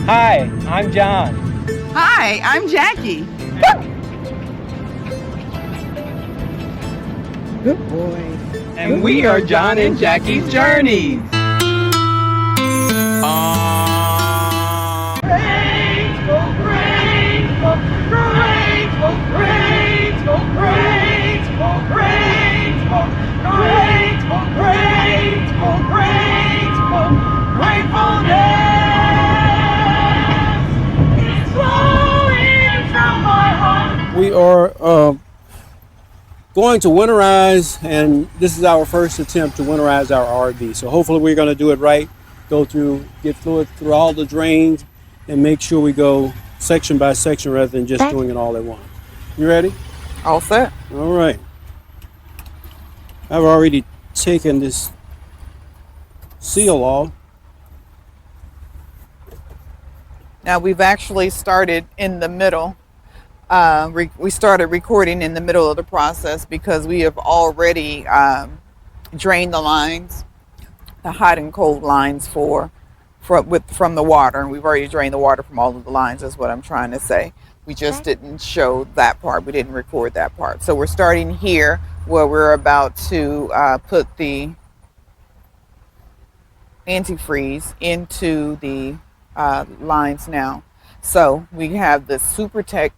Hi, I'm John. Hi, I'm Jackie. Good boy. And we are John and Jackie's Journeys. Grateful, grateful, grateful, grateful, grateful, grateful, grateful, grateful, grateful, gratefulness is flowing from my heart. We are going to winterize, and this is our first attempt to winterize our RV. So hopefully we're going to do it right. Get fluid through all the drains, and make sure we go section by section rather than just doing it all at once. You ready? All set. All right. I've already taken this seal off. Now we've actually started in the middle. We started recording in the middle of the process because we have already drained the lines, the hot and cold lines from the water. We've already drained the water from all of the lines, is what I'm trying to say. We just didn't show that part. We didn't record that part. So we're starting here where we're about to put the antifreeze into the lines now. So we have the SuperTech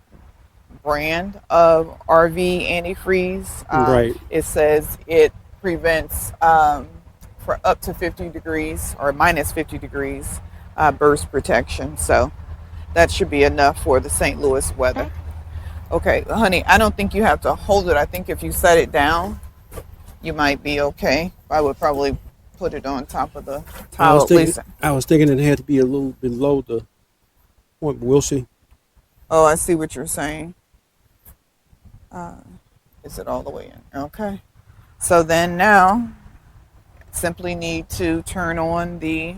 brand of RV antifreeze. Right. It says it prevents for up to 50 degrees or minus 50 degrees burst protection. So that should be enough for the St. Louis weather. Okay, honey, I don't think you have to hold it. I think if you set it down, you might be okay. I would probably put it on top of the towel at least. I was thinking it had to be a little below the point, but we'll see. Oh, I see what you're saying. Is it all the way in? Okay. So then now, simply need to turn on the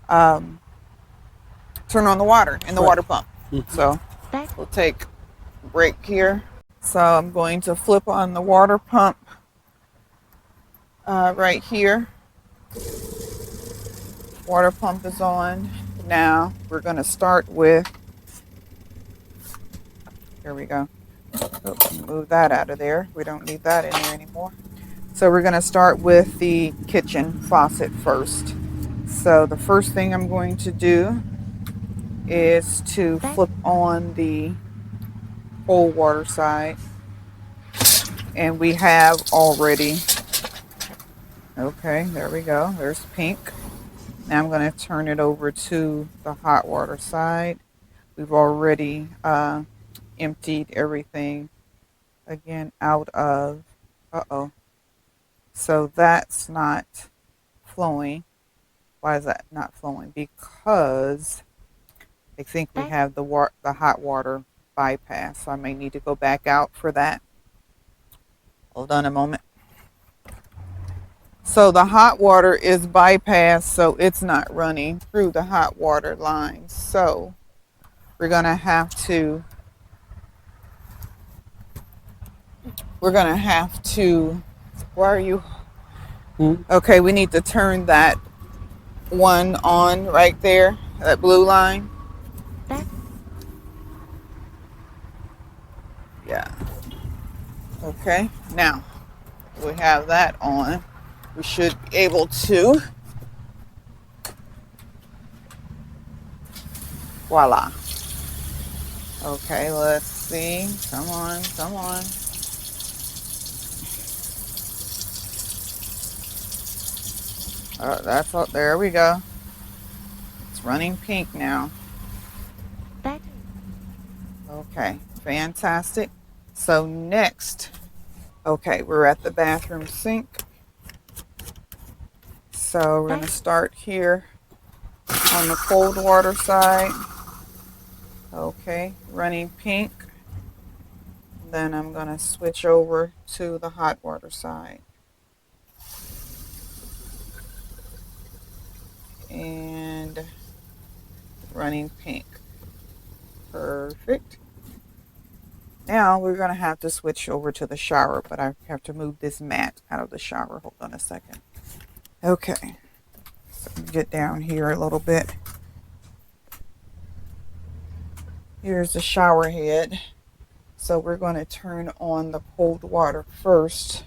water in the water pump. So we'll take a break here. So I'm going to flip on the water pump right here. Water pump is on. Now we're going to start with, here we go. Oops, move that out of there. We don't need that in there anymore. So we're going to start with the kitchen faucet first. So the first thing I'm going to do is to flip on the cold water side. And we have already, okay, there we go. There's pink. Now I'm going to turn it over to the hot water side. We've already emptied everything again out of, so that's not flowing. Why is that not flowing? Because I think we have the hot water bypass, so I may need to go back out for that. Hold on a moment. So the hot water is bypassed, so it's not running through the hot water lines. So we're going to have to why are you okay, we need to turn that one on right there, that blue line. Yeah. Okay, now we have that on. We should be able to, voila. Okay, let's see. Come on, come on. Oh, that's all. There we go. It's running pink now. Okay, fantastic. So next, okay, we're at the bathroom sink. So we're going to start here on the cold water side. Okay, running pink. Then I'm going to switch over to the hot water side. And running pink. Perfect. Now we're going to have to switch over to the shower, but I have to move this mat out of the shower. Hold on a second. Okay. So get down here a little bit. Here's the shower head. So we're going to turn on the cold water first.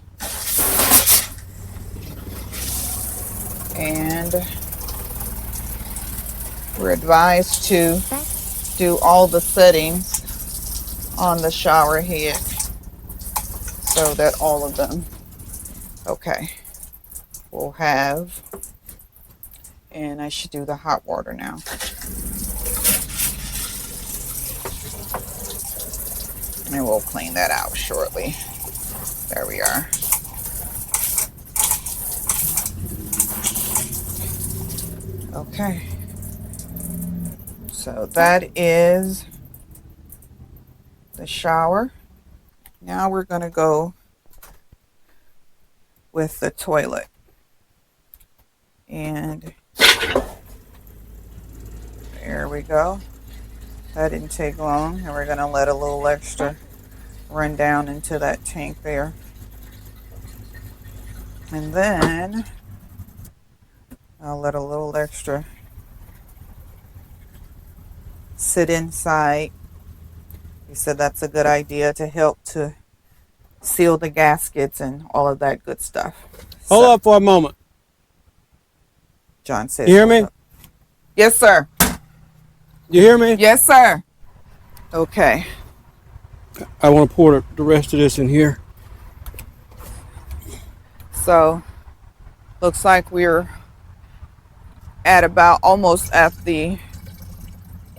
And we're advised to do all the settings on the shower head so that all of them, okay, will have, and I should do the hot water now. And we'll clean that out shortly. There we are. Okay. So that is the shower. Now we're going to go with the toilet. And there we go. That didn't take long. And we're going to let a little extra run down into that tank there. And then I'll let a little extra sit inside. He said that's a good idea to help to seal the gaskets and all of that good stuff. Hold up for a moment. John said. You hear me? Yes, sir. You hear me? Yes, sir. Okay. I want to pour the rest of this in here. So, looks like we're at about almost at a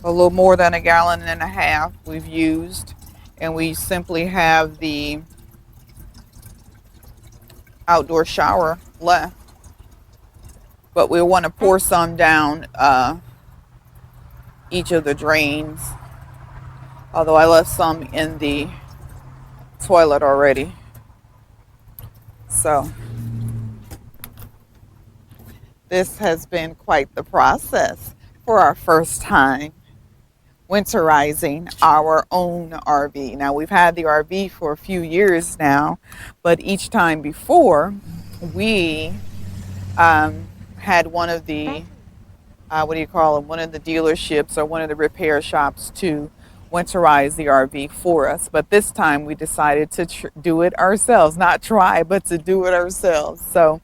little more than 1.5 gallons we've used, and we simply have the outdoor shower left. But we want to pour some down each of the drains, although I left some in the toilet already. So this has been quite the process for our first time winterizing our own RV. Now, we've had the RV for a few years now, but each time before we had one of the one of the dealerships or one of the repair shops to winterize the RV for us. But this time we decided to do it ourselves, not try, but to do it ourselves. So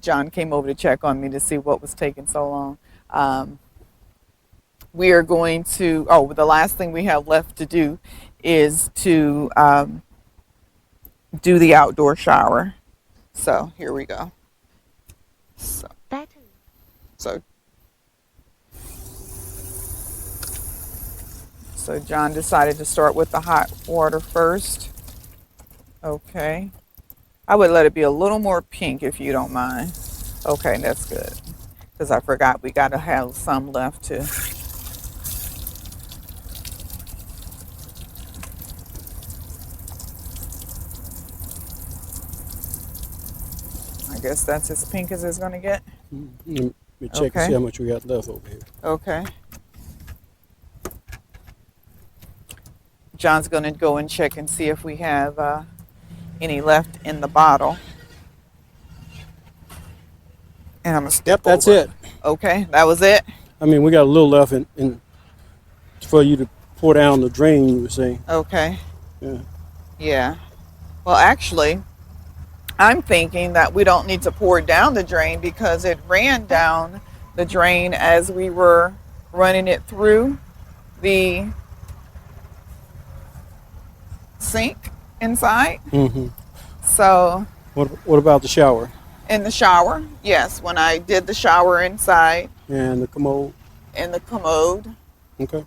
John came over to check on me to see what was taking so long. We are going to, the last thing we have left to do is to do the outdoor shower. So here we go. So John decided to start with the hot water first. Okay. I would let it be a little more pink if you don't mind. Okay, that's good. Because I forgot we got to have some left too. I guess that's as pink as it's going to get. Let me check and see how much we got left over here. Okay. John's going to go and check and see if we have any left in the bottle. And I'm going to step over. That's it. Okay, that was it? I mean, we got a little left in for you to pour down the drain, you were saying. Okay. Yeah. Yeah. Well, actually, I'm thinking that we don't need to pour down the drain because it ran down the drain as we were running it through the sink inside. Mm-hmm. So what about the shower? In the shower, yes, when I did the shower inside. And the commode? In the commode. Okay.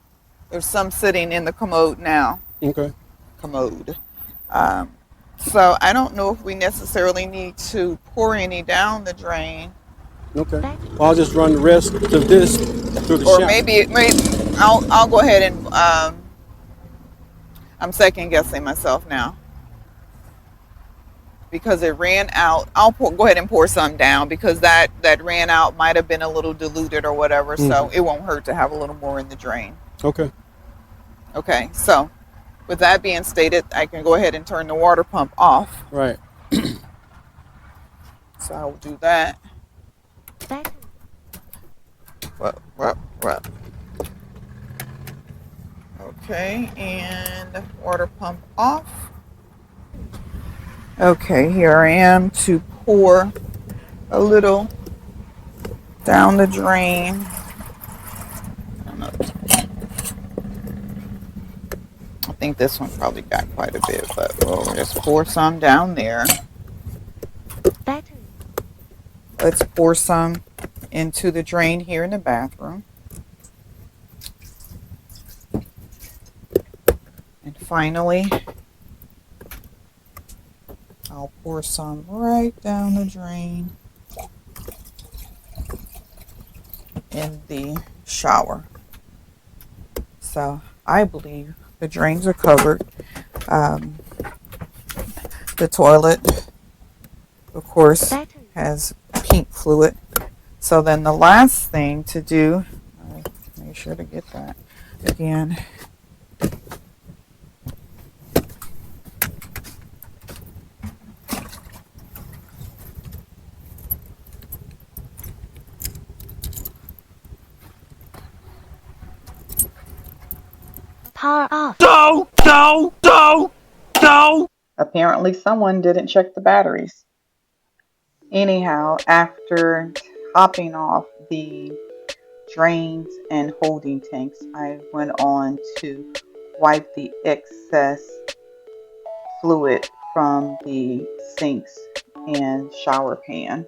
There's some sitting in the commode now. Okay. Commode. So I don't know if we necessarily need to pour any down the drain. Okay. Well, I'll just run the rest of this through the shower. Or maybe I'll go ahead and I'm second guessing myself now. Because it ran out. I'll go ahead and pour some down because that ran out might have been a little diluted or whatever. Mm-hmm. So it won't hurt to have a little more in the drain. Okay. Okay. So with that being stated, I can go ahead and turn the water pump off. Right. So I will do that. What? Okay, and water pump off. Okay, here I am to pour a little down the drain. I think this one probably got quite a bit, but we'll just pour some down there. Let's pour some into the drain here in the bathroom. And finally, I'll pour some right down the drain in the shower. So I believe the drains are covered. The toilet, of course, has pink fluid. So then the last thing to do, make sure to get that again. Power off. No! Apparently someone didn't check the batteries. Anyhow, after topping off the drains and holding tanks, I went on to wipe the excess fluid from the sinks and shower pan.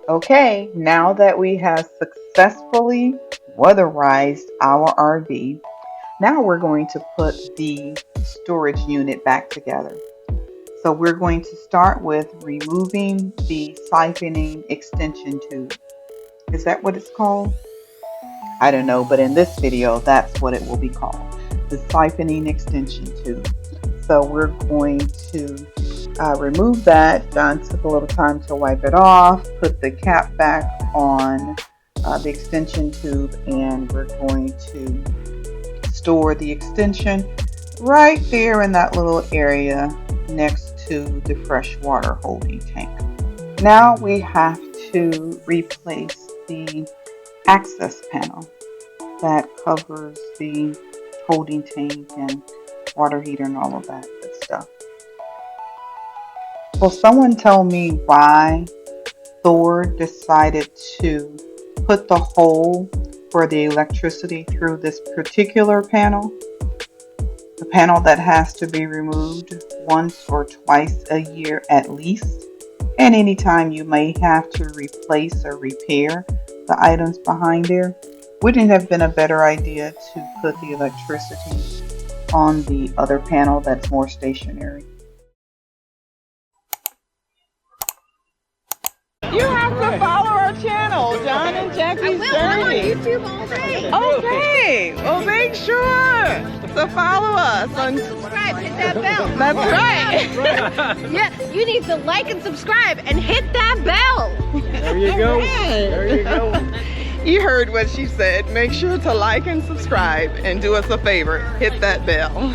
Okay, now that we have successfully weatherized our RV, now we're going to put the storage unit back together. So we're going to start with removing the siphoning extension tube. Is that what it's called? I don't know, but in this video, that's what it will be called. The siphoning extension tube. So we're going to remove that. John took a little time to wipe it off, put the cap back on the extension tube, and we're going to store the extension right there in that little area next to the fresh water holding tank. Now we have to replace the access panel that covers the holding tank and water heater and all of that good stuff. Will someone tell me why Thor decided to put the hole for the electricity through this particular panel? The panel that has to be removed once or twice a year at least, and anytime you may have to replace or repair the items behind there. Wouldn't it have been a better idea to put the electricity on the other panel that's more stationary? You have to follow our channel, John and Jackie's Journey. I'm on YouTube all day. Okay, well make sure to follow us on. Subscribe, hit that bell. That's right. Yeah, you need to like and subscribe and hit that bell. There you go. There you go. You heard what she said. Make sure to like and subscribe and do us a favor. Hit that bell.